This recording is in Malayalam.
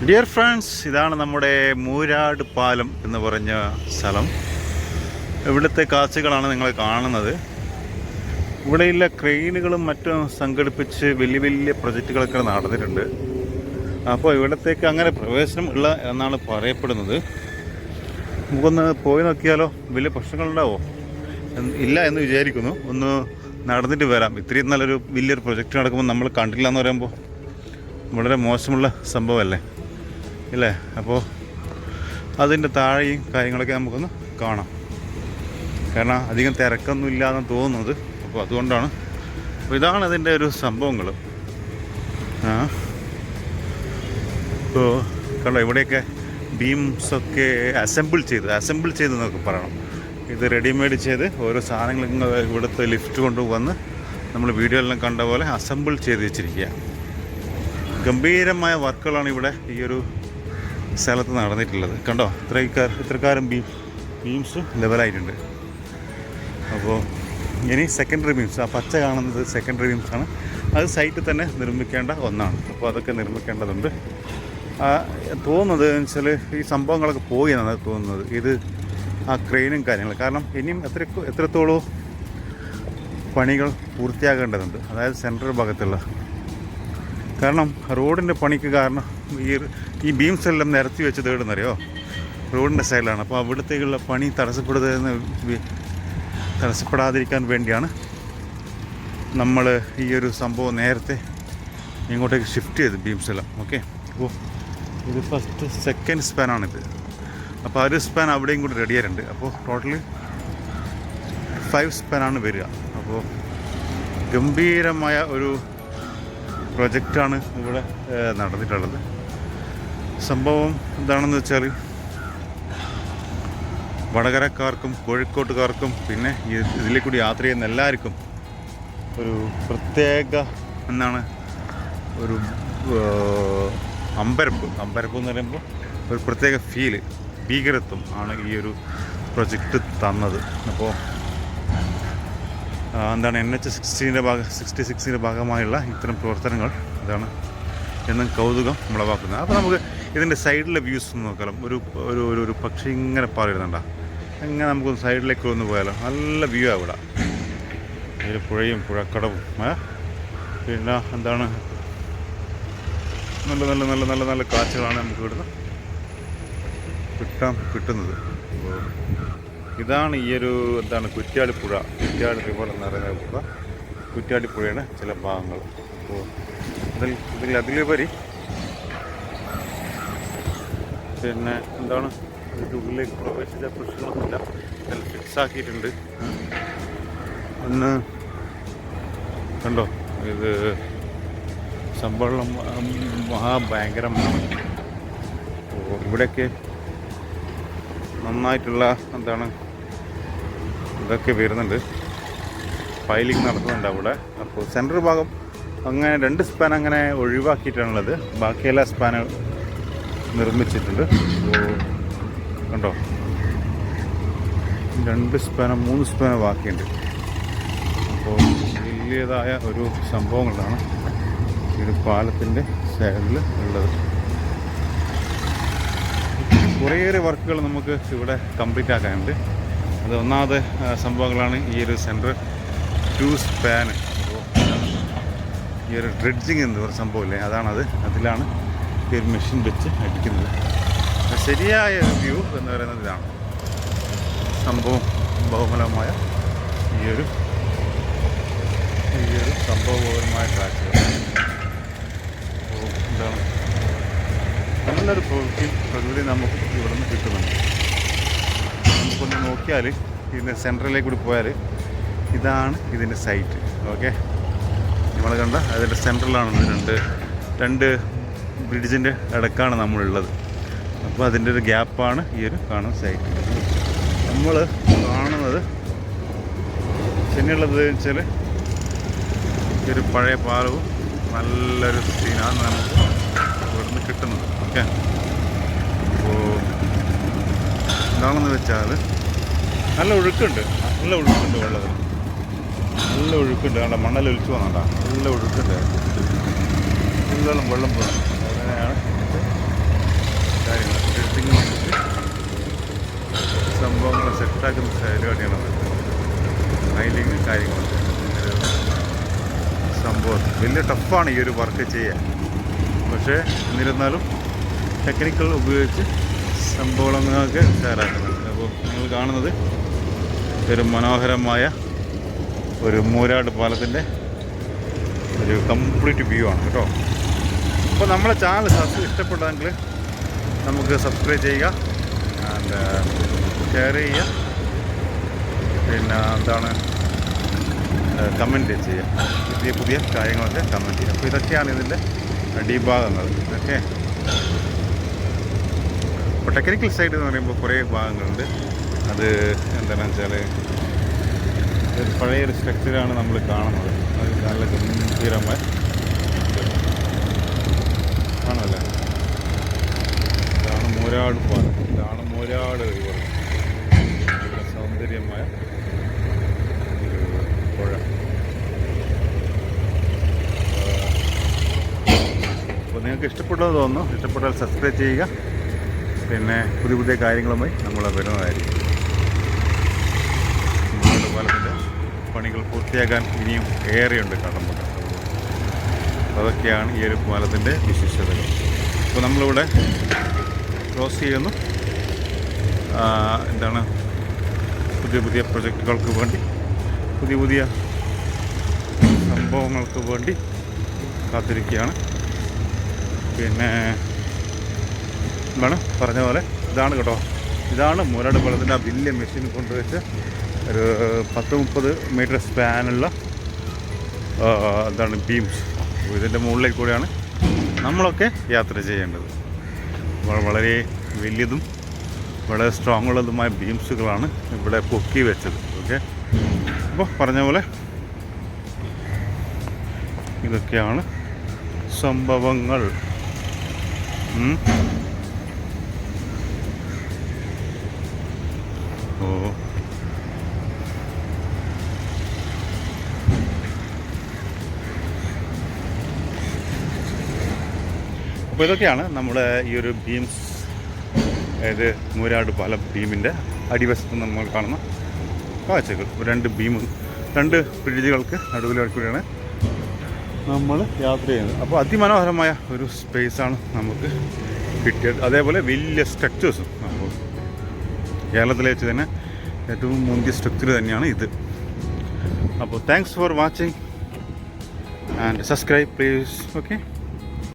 ഡിയർ ഫ്രണ്ട്സ്, ഇതാണ് നമ്മുടെ മൂരാട് പാലം എന്ന് പറഞ്ഞ സ്ഥലം. ഇവിടുത്തെ കാഴ്ചകളാണ് നിങ്ങൾ കാണുന്നത്. ഇവിടെയുള്ള ക്രെയിനുകളും മറ്റും സംഘടിപ്പിച്ച് വലിയ വലിയ പ്രൊജക്റ്റുകളൊക്കെ നടന്നിട്ടുണ്ട്. അപ്പോൾ ഇവിടത്തേക്ക് അങ്ങനെ പ്രവേശനം ഉള്ള എന്നാണ് പറയപ്പെടുന്നത്. നമുക്കൊന്ന് പോയി നോക്കിയാലോ? വലിയ പ്രശ്നങ്ങളുണ്ടാവോ? ഇല്ല എന്ന് വിചാരിക്കുന്നു. ഒന്ന് നടന്നിട്ട് വരാം. ഇത്രയും നല്ലൊരു വലിയൊരു പ്രൊജക്റ്റ് നടക്കുമ്പോൾ നമ്മൾ കണ്ടില്ല എന്ന് പറയുമ്പോൾ വളരെ മോശമുള്ള സംഭവമല്ലേ ഇല്ലേ? അപ്പോൾ അതിൻ്റെ താഴെയും കാര്യങ്ങളൊക്കെ നമുക്കൊന്ന് കാണാം. കാരണം അധികം തിരക്കൊന്നും ഇല്ലാന്ന് തോന്നുന്നത്. അപ്പോൾ അതുകൊണ്ടാണ്. അപ്പോൾ ഇതാണ് അതിൻ്റെ ഒരു സംഭവങ്ങൾ. ഇപ്പോൾ കണ്ടോ, ഇവിടെയൊക്കെ ബീംസൊക്കെ അസംബിൾ ചെയ്ത് എന്നൊക്കെ പറയണം. ഇത് റെഡിമെയ്ഡ് ചെയ്ത് ഓരോ സാധനങ്ങളും ഇവിടുത്തെ ലിഫ്റ്റ് കൊണ്ടുവന്ന് നമ്മൾ വീഡിയോയിലെല്ലാം കണ്ട പോലെ അസംബിൾ ചെയ്ത് വെച്ചിരിക്കുക. ഗംഭീരമായ വർക്കുകളാണ് ഇവിടെ ഈ ഒരു സ്ഥലത്ത് നടന്നിട്ടുള്ളത്. കണ്ടോ, ഇത്രക്കാരം ബീംസ് ലെവലായിട്ടുണ്ട്. അപ്പോൾ ഇനി സെക്കൻഡറി ബീംസ്, ആ പച്ച കാണുന്നത് സെക്കൻഡറി ബീംസാണ്. അത് സൈറ്റിൽ തന്നെ നിർമ്മിക്കേണ്ട ഒന്നാണ്. അപ്പോൾ അതൊക്കെ നിർമ്മിക്കേണ്ടതുണ്ട്. തോന്നുന്നത് എന്ന് വെച്ചാൽ ഈ സംഭവങ്ങളൊക്കെ പോയി എന്നാണ് തോന്നുന്നത്. ഇത് ആ ക്രെയിനും കാര്യങ്ങളും. കാരണം ഇനിയും എത്രത്തോളം പണികൾ പൂർത്തിയാകേണ്ടതുണ്ട്. അതായത് സെൻട്രൽ ഭാഗത്തുള്ള. കാരണം റോഡിൻ്റെ പണിക്ക് കാരണം ഈ ബീംസ് എല്ലാം നിരത്തി വെച്ചത് എവിടെന്നറിയോ? റോഡിൻ്റെ സൈഡിലാണ്. അപ്പോൾ അവിടത്തേക്കുള്ള പണി തടസ്സപ്പെടാതിരിക്കാൻ വേണ്ടിയാണ് നമ്മൾ ഈ ഒരു സംഭവം നേരത്തെ ഇങ്ങോട്ടേക്ക് ഷിഫ്റ്റ് ചെയ്ത് ബീംസ് എല്ലാം. ഓക്കെ, അപ്പോൾ ഇത് ഫസ്റ്റ് സെക്കൻഡ് സ്പാനാണിത്. അപ്പോൾ ഒരു സ്പാൻ അവിടെയും കൂടി റെഡി ആയിട്ടുണ്ട്. അപ്പോൾ ടോട്ടലി 5 സ്പാനാണ് വരിക. അപ്പോൾ ഗംഭീരമായ ഒരു പ്രൊജക്റ്റാണ് ഇവിടെ നടന്നിട്ടുള്ളത്. സംഭവം എന്താണെന്ന് വെച്ചാൽ വടകരക്കാർക്കും കോഴിക്കോട്ടുകാർക്കും പിന്നെ ഇതിലെ കൂടി യാത്ര ചെയ്യുന്ന എല്ലാവർക്കും ഒരു പ്രത്യേക എന്താണ് ഒരു അമ്പരപ്പ് എന്ന് പറയുമ്പോൾ ഒരു പ്രത്യേക ഫീല്, ഭീകരത്വം ആണ് ഈ ഒരു പ്രൊജക്റ്റ് തന്നത്. അപ്പോൾ എന്താണ് NH-66 ഭാഗമായുള്ള ഇത്തരം പ്രവർത്തനങ്ങൾ ഇതാണ് എന്നും കൗതുകം ഉളവാക്കുന്നത്. അപ്പോൾ നമുക്ക് ഇതിൻ്റെ സൈഡിലെ വ്യൂസ് ഒന്ന് നോക്കാം. ഒരു പക്ഷി ഇങ്ങനെ പറയുന്നുണ്ടോ? അങ്ങനെ നമുക്കൊന്ന് സൈഡിലേക്ക് ഒന്ന് പോയാലോ? നല്ല വ്യൂ ആണ് ഇവിടെ. ഇതിൽ പുഴയും പുഴക്കടവും പിന്നെ എന്താണ് നല്ല നല്ല നല്ല നല്ല നല്ല കാഴ്ചകളാണ് നമുക്ക് ഇവിടുന്ന് കിട്ടുന്നത്. അപ്പോൾ ഇതാണ് ഈ ഒരു എന്താണ് കുറ്റ്യാടിപ്പുഴ, കുറ്റ്യാടി റിവർ എന്ന് പറയുന്ന പുഴ, കുറ്റ്യാടിപ്പുഴയുടെ ചില ഭാഗങ്ങൾ. അപ്പോൾ അതിലുപരി പിന്നെ എന്താണ് ഇതിൻ്റെ ഉള്ളിലേക്ക് പ്രവേശിച്ച പ്രശ്നമൊന്നുമില്ല. ഇതിൽ ഫിക്സ് ആക്കിയിട്ടുണ്ട്. ഒന്ന് കണ്ടോ, ഇത് സംഭവം മഹാഭയങ്കരമാണ്. അപ്പോൾ ഇവിടെയൊക്കെ നന്നായിട്ടുള്ള എന്താണ് ഇതൊക്കെ വരുന്നുണ്ട്, ഫൈലിംഗ് നടക്കുന്നുണ്ട് അവിടെ. അപ്പോൾ സെൻട്രൽ ഭാഗം അങ്ങനെ 2 സ്പാൻ അങ്ങനെ ഒഴിവാക്കിയിട്ടാണുള്ളത്. ബാക്കിയെല്ലാ സ്പാന് നിർമ്മിച്ചിട്ടുണ്ട്. അപ്പോൾ കണ്ടോ, 2 സ്പാനോ 3 സ്പാനോ ബാക്കിയുണ്ട്. അപ്പോൾ വലിയതായ ഒരു സംഭവങ്ങളാണ് ഈ ഒരു പാലത്തിൻ്റെ സൈഡിൽ ഉള്ളത്. കുറേയേറെ വർക്കുകൾ നമുക്ക് ഇവിടെ കംപ്ലീറ്റ് ആക്കാനുണ്ട്. അത് ഒന്നാമത് സംഭവങ്ങളാണ് ഈ ഒരു സെൻട്രൽ 2 സ്പാൻ. അപ്പോൾ ഈ ഒരു ഡ്രെഡ്ജിങ് എന്ന് പറയുന്ന സംഭവമില്ലേ, അതിലാണ് ഈ ഒരു മെഷീൻ വെച്ച് അടിക്കുന്നത്. ശരിയായ വ്യൂ എന്ന് പറയുന്നത് ഇതാണ്. സംഭവം ബഹുഫലമായ ഈ ഒരു സംഭവപരമായ കാഴ്ചകൾ. അപ്പോൾ എന്താണ് നല്ലൊരു പ്രകൃതി നമുക്ക് ഇവിടെ നിന്ന് കിട്ടുന്നുണ്ട്. നമുക്കൊന്ന് നോക്കിയാൽ ഇതിൻ്റെ സെൻട്രലിലേക്ക് കൂടി പോയാൽ ഇതാണ് ഇതിൻ്റെ സൈറ്റ്. ഓക്കെ, നമ്മൾ കണ്ട അതിൻ്റെ സെൻട്രലാണ്. രണ്ട് ബ്രിഡ്ജിൻ്റെ ഇടക്കാണ് നമ്മളുള്ളത്. അപ്പോൾ അതിൻ്റെ ഒരു ഗ്യാപ്പാണ് ഈ ഒരു കാണുന്ന സൈറ്റ്. നമ്മൾ കാണുന്നത് പിന്നെയുള്ളത് വെച്ചാൽ ഈ ഒരു പഴയ പാലവും നല്ലൊരു സീനാണ് നമുക്ക് ഇവിടുന്ന് കിട്ടുന്നത്. ഓക്കെ, അപ്പോൾ എന്താണെന്ന് വെച്ചാൽ നല്ല ഒഴുക്കുണ്ട് വെള്ളത്തിൽ. നല്ല ഒഴുക്കുണ്ട്. കണ്ട മണ്ണലൊലിച്ചു വന്നണ്ട, നല്ല ഒഴുക്കുണ്ട്. വെള്ളം പോകുന്നത്. അങ്ങനെയാണ് ഉണ്ടാക്കുന്ന പരിപാടിയാണ് ഹൈലിങ് കാര്യങ്ങളൊക്കെ. ഒരു സംഭവം വലിയ ടഫാണ് ഈ ഒരു വർക്ക് ചെയ്യാൻ. പക്ഷേ എന്നിരുന്നാലും ടെക്നിക്കൽ ഉപയോഗിച്ച് സംഭവങ്ങളൊക്കെ തയ്യാറാക്കുന്നുണ്ട്. അപ്പോൾ നിങ്ങൾ കാണുന്നത് ഒരു മനോഹരമായ ഒരു മൂരാട് പാലത്തിൻ്റെ ഒരു കംപ്ലീറ്റ് വ്യൂ ആണ് കേട്ടോ. അപ്പോൾ നമ്മളെ ചാനൽ ഇഷ്ടപ്പെട്ടെങ്കിൽ നമുക്ക് സബ്സ്ക്രൈബ് ചെയ്യുക, ആൻഡ് ഷെയർ ചെയ്യുക, പിന്നെ എന്താണ് കമൻറ്റ് ചെയ്യുക. പുതിയ പുതിയ കാര്യങ്ങളൊക്കെ കമൻറ്റ് ചെയ്യുക. അപ്പോൾ ഇതൊക്കെയാണ് ഇതിൻ്റെ അടിഭാഗങ്ങൾ. ഓക്കെ. അപ്പോൾ ടെക്നിക്കൽ സൈഡ് എന്ന് പറയുമ്പോൾ കുറേ ഭാഗങ്ങളുണ്ട്. അത് എന്താണെന്ന് വെച്ചാൽ ഒരു പഴയൊരു സ്ട്രക്ചറാണ് നമ്മൾ കാണുന്നത്. അത് നല്ല ഗംഭീരമായ ആണല്ലേ. ഇതാണ് മൂരാട് പാലം. ഇതാണ് മൂരാട് റിവർ. നല്ല സൗന്ദര്യമായ ഒരു പുഴ. അപ്പോൾ നിങ്ങൾക്ക് ഇഷ്ടപ്പെട്ടത് തോന്നുന്നു. ഇഷ്ടപ്പെട്ടാൽ സബ്സ്ക്രൈബ് ചെയ്യുക. പിന്നെ പുതിയ പുതിയ കാര്യങ്ങളുമായി നമ്മൾ വരുന്നതായിരിക്കും. മൂരാട് പാലത്തിൻ്റെ പണികൾ പൂർത്തിയാക്കാൻ ഇനിയും ഏറെയുണ്ട് കടമ്പ. അതൊക്കെയാണ് ഈ ഒരു പാലത്തിൻ്റെ വിശേഷതകൾ. അപ്പോൾ നമ്മളിവിടെ ക്ലോസ് ചെയ്യുന്നു. എന്താണ് പുതിയ പുതിയ പ്രൊജക്റ്റുകൾക്ക് വേണ്ടി, പുതിയ പുതിയ സംഭവങ്ങൾക്ക് വേണ്ടി കാത്തിരിക്കുകയാണ്. പിന്നെ എന്താണ് പറഞ്ഞ പോലെ ഇതാണ് കേട്ടോ, ഇതാണ് മൂരാട് പാലത്തിൻ്റെ ആ വലിയ മെഷീൻ കൊണ്ടുവച്ച് ഒരു 10-30 മീറ്റർ സ്പാനുള്ള എന്താണ് ബീംസ്. ഇതിൻ്റെ മുകളിലേക്ക് കൂടെയാണ് നമ്മളൊക്കെ യാത്ര ചെയ്യേണ്ടത്. വളരെ വലിയതും വളരെ സ്ട്രോങ് ഉള്ളതുമായ ബീംസുകളാണ് ഇവിടെ പൊക്കി വെച്ചത്. ഓക്കെ. അപ്പോൾ പറഞ്ഞ പോലെ ഇതൊക്കെയാണ് സംഭവങ്ങൾ. ഓ അപ്പോൾ ഇതൊക്കെയാണ് നമ്മുടെ ഈ ഒരു ബീംസ്, അതായത് മൂരാട് പാലം ബീമിൻ്റെ അടിവശത്ത് നമ്മൾ കാണുന്ന കാഴ്ചകൾ. രണ്ട് ബ്രിഡ്ജുകൾക്ക് നടുവിലൂടെയാണ് നമ്മൾ യാത്ര ചെയ്യുന്നത്. അപ്പോൾ അതിമനോഹരമായ ഒരു സ്പേസാണ് നമുക്ക് കിട്ടിയത്. അതേപോലെ വലിയ സ്ട്രക്ചേഴ്സും. അപ്പോൾ കേരളത്തിലെ വെച്ച് തന്നെ ഏറ്റവും മുന്തിയ സ്ട്രക്ചർ തന്നെയാണ് ഇത്. അപ്പോൾ thanks for watching and subscribe please. Okay.